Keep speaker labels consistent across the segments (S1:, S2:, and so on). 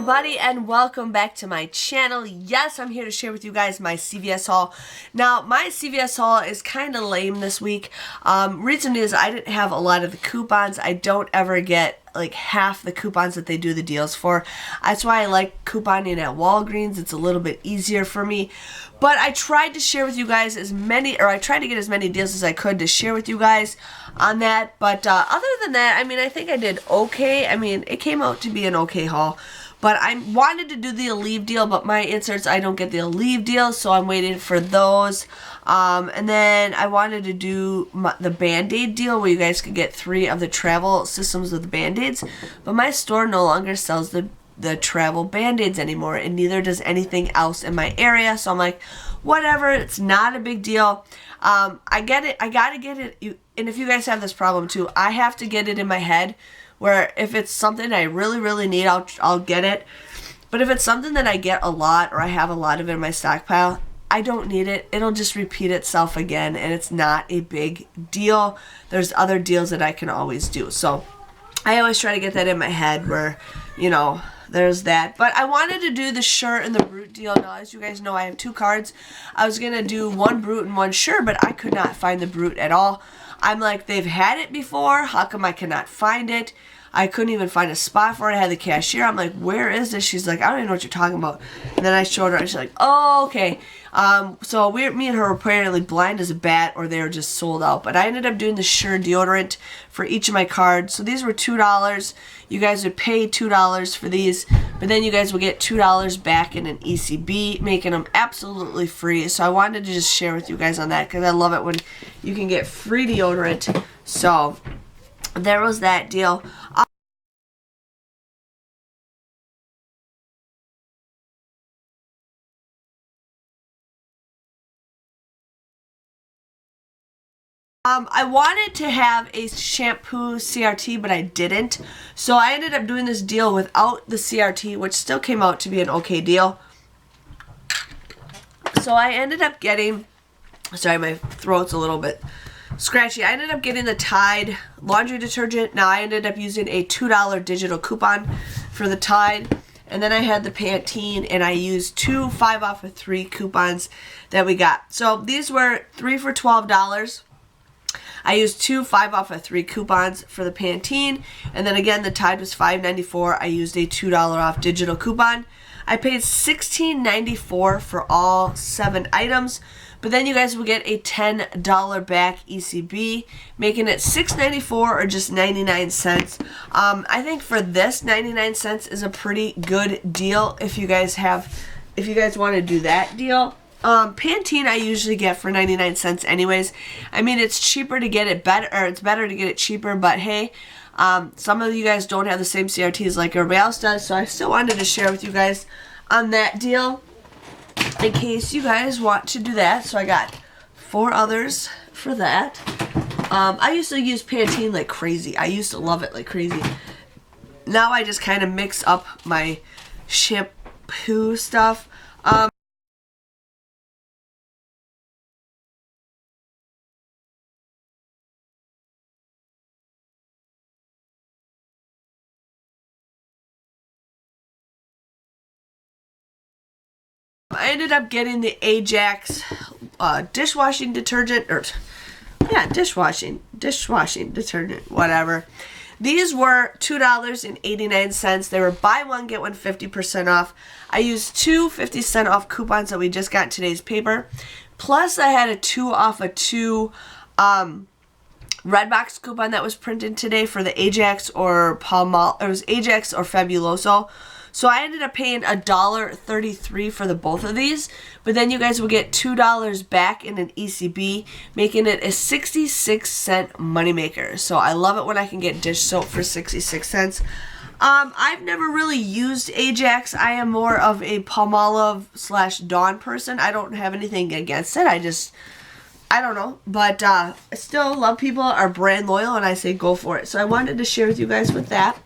S1: everybody, and welcome back to my channel. Yes, I'm here to share with you guys my CVS haul. Now, my CVS haul is kind of lame this week. Reason is I didn't have a lot of the coupons. I don't ever get like half the coupons that they do the deals for. That's why I like couponing at Walgreens. It's a little bit easier for me. But I tried to share with you guys I tried to get as many deals as I could to share with you guys on that. But other than that, I mean, I think I did okay. I mean, it came out to be an okay haul. But I wanted to do the Aleve deal, but my inserts, I don't get the Aleve deal, so I'm waiting for those. And then I wanted to do the Band-Aid deal where you guys could get 3 of the travel systems with Band-Aids. But my store no longer sells the travel Band-Aids anymore, and neither does anything else in my area. So I'm like, whatever, it's not a big deal. I get it. I gotta get it. And if you guys have this problem too, I have to get it in my head where if it's something I really, really need, I'll get it. But if it's something that I get a lot or I have a lot of it in my stockpile, I don't need it. It'll just repeat itself again, and it's not a big deal. There's other deals that I can always do. So I always try to get that in my head where, you know, there's that. But I wanted to do the Sure and the Brute deal. Now, as you guys know, I have 2 cards. I was going to do 1 Brute and 1 Sure, but I could not find the Brute at all. I'm like, they've had it before. How come I cannot find it? I couldn't even find a spot for it. I had the cashier. I'm like, where is this? She's like, I don't even know what you're talking about. And then I showed her, and she's like, oh, okay. So me and her were apparently blind as a bat, or they were just sold out. But I ended up doing the Sure deodorant for each of my cards. So these were $2. You guys would pay $2 for these, but then you guys will get $2 back in an ECB, making them absolutely free. So I wanted to just share with you guys on that because I love it when you can get free deodorant. So there was that deal. I wanted to have a shampoo CRT, but I didn't. So I ended up doing this deal without the CRT, which still came out to be an okay deal. So I ended up getting, sorry, my throat's a little bit scratchy. I ended up getting the Tide laundry detergent. Now I ended up using a $2 digital coupon for the Tide. And then I had the Pantene, and I used 2 5 off of 3 coupons that we got. So these were 3 for $12. I used 2 5 off of 3 coupons for the Pantene, and then again the Tide was $5.94. I used a $2 off digital coupon. I paid $16.94 for all 7 items, but then you guys will get a $10 back ECB, making it $6.94 or just 99 cents. I think for this 99 cents is a pretty good deal if you guys want to do that deal. Pantene I usually get for 99 cents anyways. I mean, it's cheaper to get it better, or it's better to get it cheaper, but hey, some of you guys don't have the same CRTs like everybody else does, so I still wanted to share with you guys on that deal in case you guys want to do that. So I got 4 others for that. I used to use Pantene like crazy. I used to love it like crazy. Now I just kind of mix up my shampoo stuff. I ended up getting the Ajax dishwashing detergent, dishwashing detergent, whatever. These were $2.89. They were buy one, get one 50% off. I used 2 50-cent off coupons that we just got in today's paper. Plus, I had a 2 off of 2 Redbox coupon that was printed today for the Ajax or Palmolive. It was Ajax or Fabuloso. So I ended up paying $1.33 for the both of these, but then you guys will get $2 back in an ECB, making it a 66-cent moneymaker. So I love it when I can get dish soap for 66 cents. I've never really used Ajax. I am more of a Palmolive / Dawn person. I don't have anything against it. I don't know, but I still love people are brand loyal, and I say go for it. So I wanted to share with you guys with that.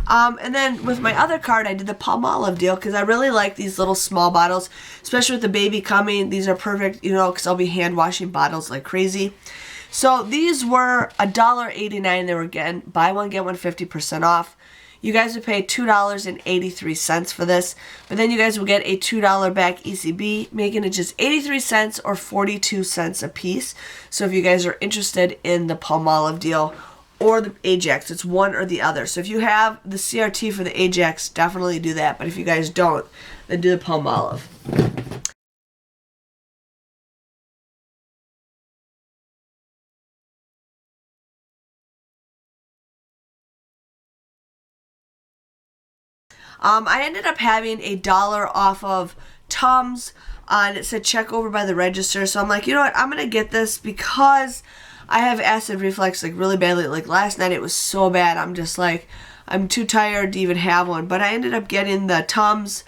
S1: And then with my other card, I did the Palmolive deal because I really like these little small bottles, especially with the baby coming. These are perfect, you know, because I'll be hand washing bottles like crazy. So these were $1.89. They were getting buy one, get one 50% off. You guys would pay $2.83 for this, but then you guys will get a $2 back ECB, making it just 83 cents or 42 cents a piece. So if you guys are interested in the Palmolive deal or the Ajax, it's one or the other. So if you have the CRT for the Ajax, definitely do that. But if you guys don't, then do the Palmolive. I ended up having $1 off of Tums, and it said check over by the register. So I'm like, you know what, I'm going to get this because I have acid reflux like really badly. Like last night it was so bad. I'm just like, I'm too tired to even have one. But I ended up getting the Tums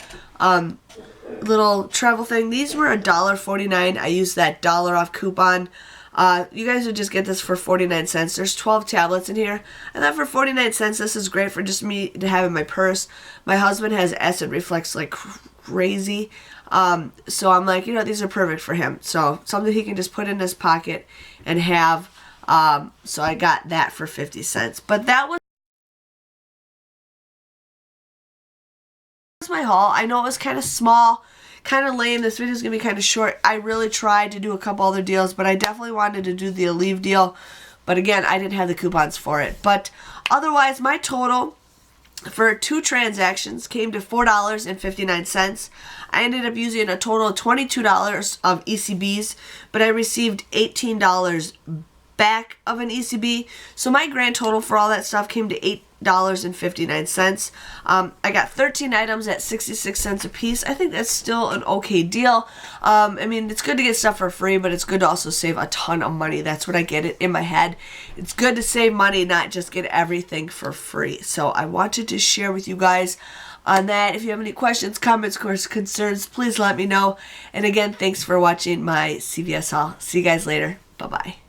S1: little travel thing. These were $1.49. I used that $1 off coupon. You guys would just get this for 49 cents. There's 12 tablets in here. I thought for 49 cents, this is great for just me to have in my purse. My husband has acid reflux like crazy. So I'm like, you know, these are perfect for him. So something he can just put in his pocket and have. So I got that for 50 cents. But that was my haul. I know it was kind of small, kind of lame. This video is going to be kind of short. I really tried to do a couple other deals, but I definitely wanted to do the Aleve deal. But again, I didn't have the coupons for it. But otherwise, my total for 2 transactions came to $4.59. I ended up using a total of $22 of ECBs, but I received $18 back of an ECB. So my grand total for all that stuff came to $8.59. I got 13 items at 66 cents a piece. I think that's still an okay deal. I mean, it's good to get stuff for free, but it's good to also save a ton of money. That's what I get it in my head. It's good to save money, not just get everything for free. So I wanted to share with you guys on that. If you have any questions, comments, or concerns, please let me know. And again, thanks for watching my CVS haul. See you guys later. Bye-bye.